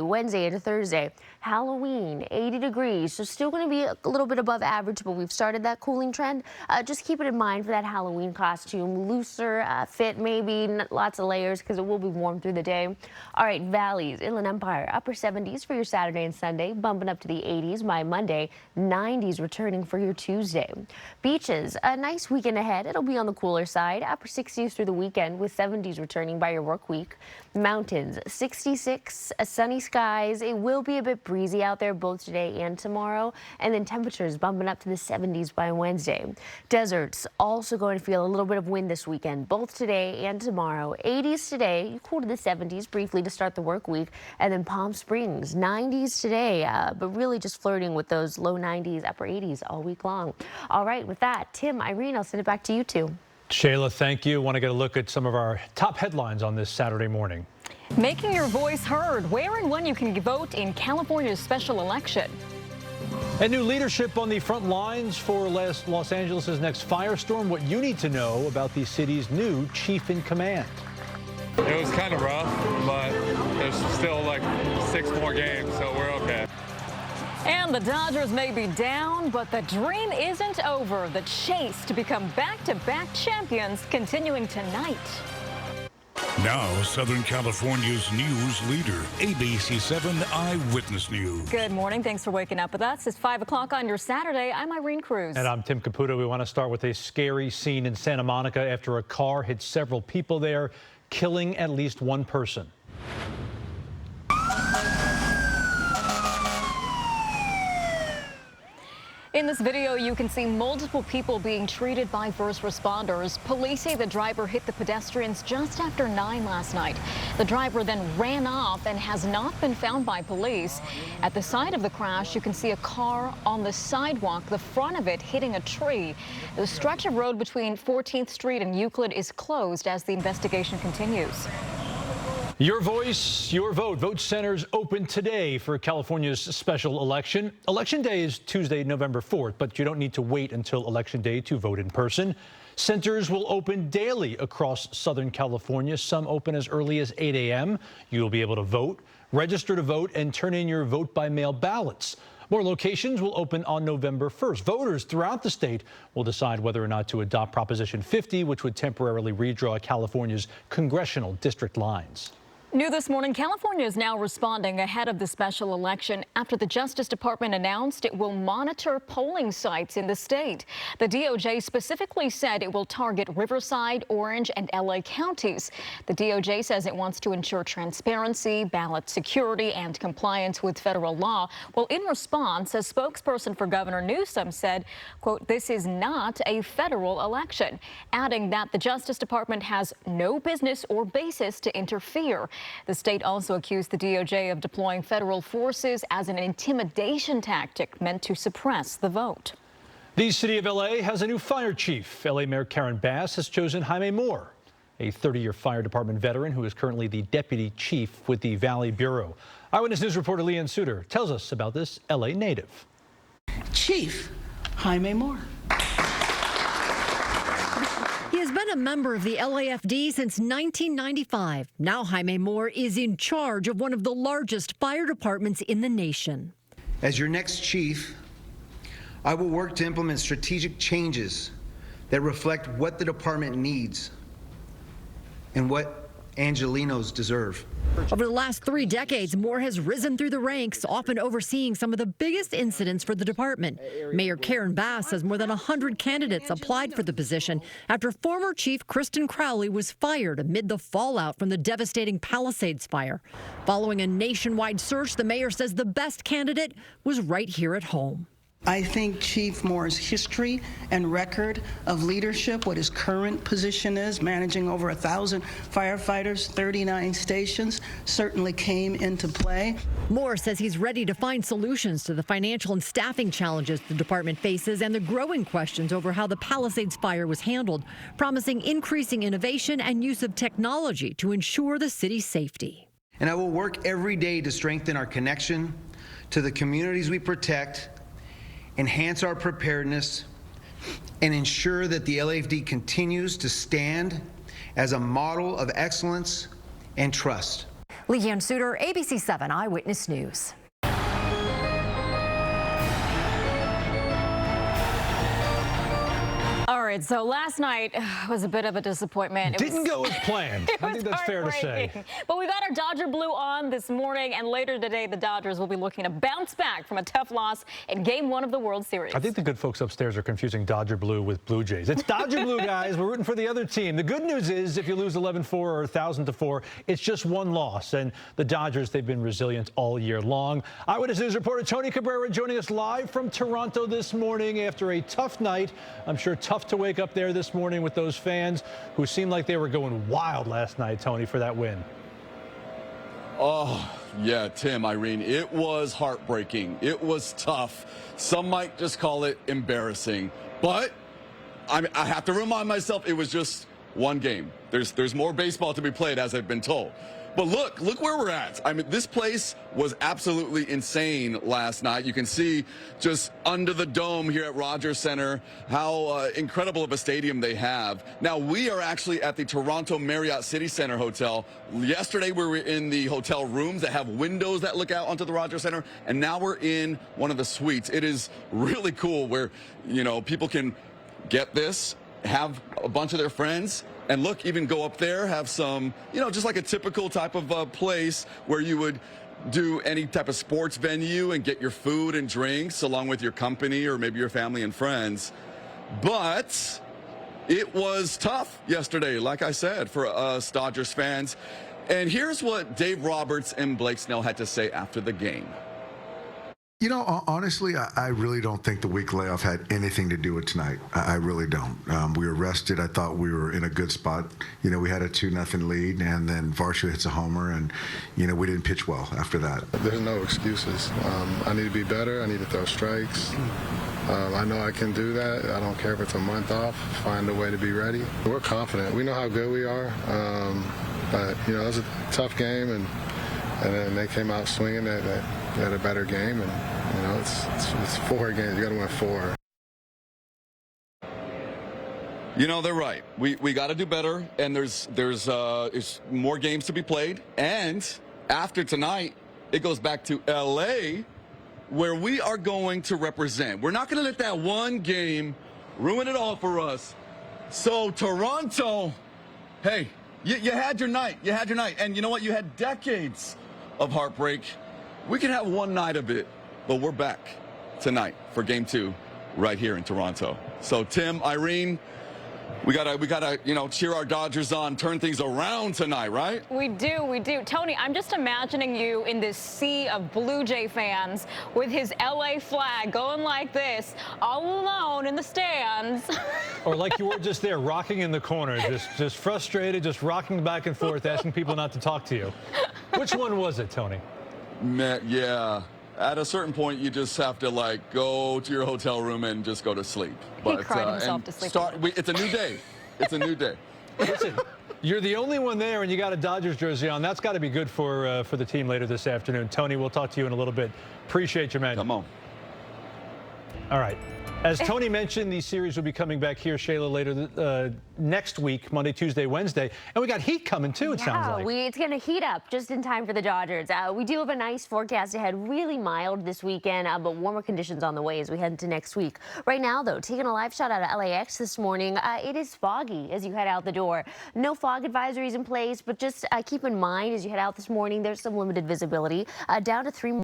Wednesday into Thursday, Halloween, 80 degrees, so still going to be a little bit above average, but we've started that cooling trend. Just keep it in mind for that Halloween costume, looser fit maybe, lots of layers because it will be warm through the day. All right, valleys, Inland Empire, upper 70s for your Saturday and Sunday, bumping up to the 80s by Monday, 90s returning for your Tuesday. Beaches, a nice weekend ahead. It'll be on the cooler side, upper 60s through the weekend with 70s returning by your work week. Mountains, 66, sunny skies. It will be a bit breezy out there both today and tomorrow, and then temperatures bumping up to the 70s by Wednesday. Deserts also going to feel a little bit of wind this weekend, both today and tomorrow. 80s today, cool to the 70s briefly to start the work week, and then Palm Springs, 90s today, but really just flirting with those low 90s, upper 80s all week long. All right, with that, Tim, Irene, I'll send it back to you two. Shayla, thank you. Want to get a look at some of our top headlines on this Saturday morning. Making your voice heard, where and when you can vote in California's special election. And new leadership on the front lines for Los Angeles' next firestorm. What you need to know about the city's new chief in command. It was kind of rough, but there's still like 6 more games, so we're okay. And the Dodgers may be down, but the dream isn't over. The chase to become back-to-back champions continuing tonight. Now, Southern California's news leader, ABC 7 Eyewitness News. Good morning. Thanks for waking up with us. It's 5 o'clock on your Saturday. I'm Irene Cruz. And I'm Tim Caputo. We want to start with a scary scene in Santa Monica after a car hit several people there, killing at least one person. In this video, you can see multiple people being treated by first responders. Police say the driver hit the pedestrians just after 9 last night. The driver then ran off and has not been found by police. At the site of the crash, you can see a car on the sidewalk, the front of it hitting a tree. The stretch of road between 14th Street and Euclid is closed as the investigation continues. Your voice, your vote. Vote centers open today for California's special election. Election day is Tuesday, November 4th, but you don't need to wait until Election Day to vote in person. Centers will open daily across Southern California, some open as early as 8 a.m. You'll be able to vote, register to vote, and turn in your vote-by-mail ballots. More locations will open on November 1st. Voters throughout the state will decide whether or not to adopt Proposition 50, which would temporarily redraw California's congressional district lines. New this morning, California is now responding ahead of the special election after the Justice Department announced it will monitor polling sites in the state. The DOJ specifically said it will target Riverside, Orange, and LA counties. The DOJ says it wants to ensure transparency, ballot security, and compliance with federal law. Well, in response, a spokesperson for Governor Newsom said, quote, "This is not a federal election," adding that the Justice Department has no business or basis to interfere. The state also accused the DOJ of deploying federal forces as an intimidation tactic meant to suppress the vote. The city of L.A. has a new fire chief. L.A. Mayor Karen Bass has chosen Jaime Moore, a 30-year fire department veteran who is currently the deputy chief with the Valley Bureau. Eyewitness News reporter Leanne Suter tells us about this L.A. native. Chief Jaime Moore. He has been a member of the LAFD since 1995. Now Jaime Moore is in charge of one of the largest fire departments in the nation. As your next chief, I will work to implement strategic changes that reflect what the department needs and what Angelenos deserve. Over the last 3 decades, Moore has risen through the ranks, often overseeing some of the biggest incidents for the department. Mayor Karen Bass says more than 100 candidates applied for the position after former Chief Kristen Crowley was fired amid the fallout from the devastating Palisades fire. Following a nationwide search, the mayor says the best candidate was right here at home. I think Chief Moore's history and record of leadership, what his current position is, managing over 1,000 firefighters, 39 stations, certainly came into play. Moore says he's ready to find solutions to the financial and staffing challenges the department faces and the growing questions over how the Palisades fire was handled, promising increasing innovation and use of technology to ensure the city's safety. And I will work every day to strengthen our connection to the communities we protect, enhance our preparedness, and ensure that the LAFD continues to stand as a model of excellence and trust. Leanne Suter, ABC 7 Eyewitness News. All right, so last night was a bit of a disappointment. Didn't go as planned. I think that's fair to say. But we got our Dodger Blue on this morning, and later today, the Dodgers will be looking to bounce back from a tough loss in Game 1 of the World Series. I think the good folks upstairs are confusing Dodger Blue with Blue Jays. It's Dodger Blue, guys. We're rooting for the other team. The good news is if you lose 11-4 or 1,000-4, it's just one loss. And the Dodgers, they've been resilient all year long. Eyewitness News reporter Tony Cabrera joining us live from Toronto this morning after a tough night. I'm sure tough to wake up there this morning with those fans who seemed like they were going wild last night, Tony, for that win. Oh, yeah, Tim, Irene, it was heartbreaking. It was tough. Some might just call it embarrassing. But I have to remind myself it was just one game. There's more baseball to be played, as I've been told. But look where we're at. I mean, this place was absolutely insane last night. You can see just under the dome here at Rogers Center how incredible of a stadium they have. Now, we are actually at the Toronto Marriott City Center Hotel. Yesterday, we were in the hotel rooms that have windows that look out onto the Rogers Center, and now we're in one of the suites. It is really cool where, you know, people can get this, have a bunch of their friends, and look, even go up there, have some, you know, just like a typical type of place where you would do any type of sports venue and get your food and drinks along with your company or maybe your family and friends. But it was tough yesterday, like I said, for us Dodgers fans. And here's what Dave Roberts and Blake Snell had to say after the game. You know, honestly, I really don't think the week layoff had anything to do with tonight. I really don't. We were rested. I thought we were in a good spot. You know, we had a 2-0 lead, and then Varsho hits a homer, and, you know, we didn't pitch well after that. There's no excuses. I need to be better. I need to throw strikes. I know I can do that. I don't care if it's a month off. Find a way to be ready. We're confident. We know how good we are. But, you know, it was a tough game, and then they came out swinging. They had a better game, and you know it's 4 games. You got to win 4. You know, they're right. We got to do better, and there's more games to be played. And after tonight, it goes back to L.A., where we are going to represent. We're not going to let that one game ruin it all for us. So Toronto, hey, you had your night. You had your night, and you know what? You had decades of heartbreak. We can have one night of it, but we're back tonight for Game 2 right here in Toronto. So, Tim, Irene, we gotta, you know, cheer our Dodgers on, turn things around tonight, right? We do. Tony, I'm just imagining you in this sea of Blue Jay fans with his LA flag going like this, all alone in the stands. Or like you were just there, rocking in the corner, just frustrated, just rocking back and forth, asking people not to talk to you. Which one was it, Tony? Man, yeah. At a certain point, you just have to, like, go to your hotel room and just go to sleep. He cried himself to sleep. It's a new day. It's a new day. Listen, you're the only one there, and you got a Dodgers jersey on. That's got to be good for the team later this afternoon. Tony, we'll talk to you in a little bit. Appreciate you, man. Come on. All right. As Tony mentioned, these series will be coming back here, Shayla, later next week, Monday, Tuesday, Wednesday. And we got heat coming, too, it sounds like. It's going to heat up just in time for the Dodgers. We do have a nice forecast ahead, really mild this weekend, but warmer conditions on the way as we head into next week. Right now, though, taking a live shot out of LAX this morning, it is foggy as you head out the door. No fog advisories in place, but just keep in mind as you head out this morning, there's some limited visibility, down to 3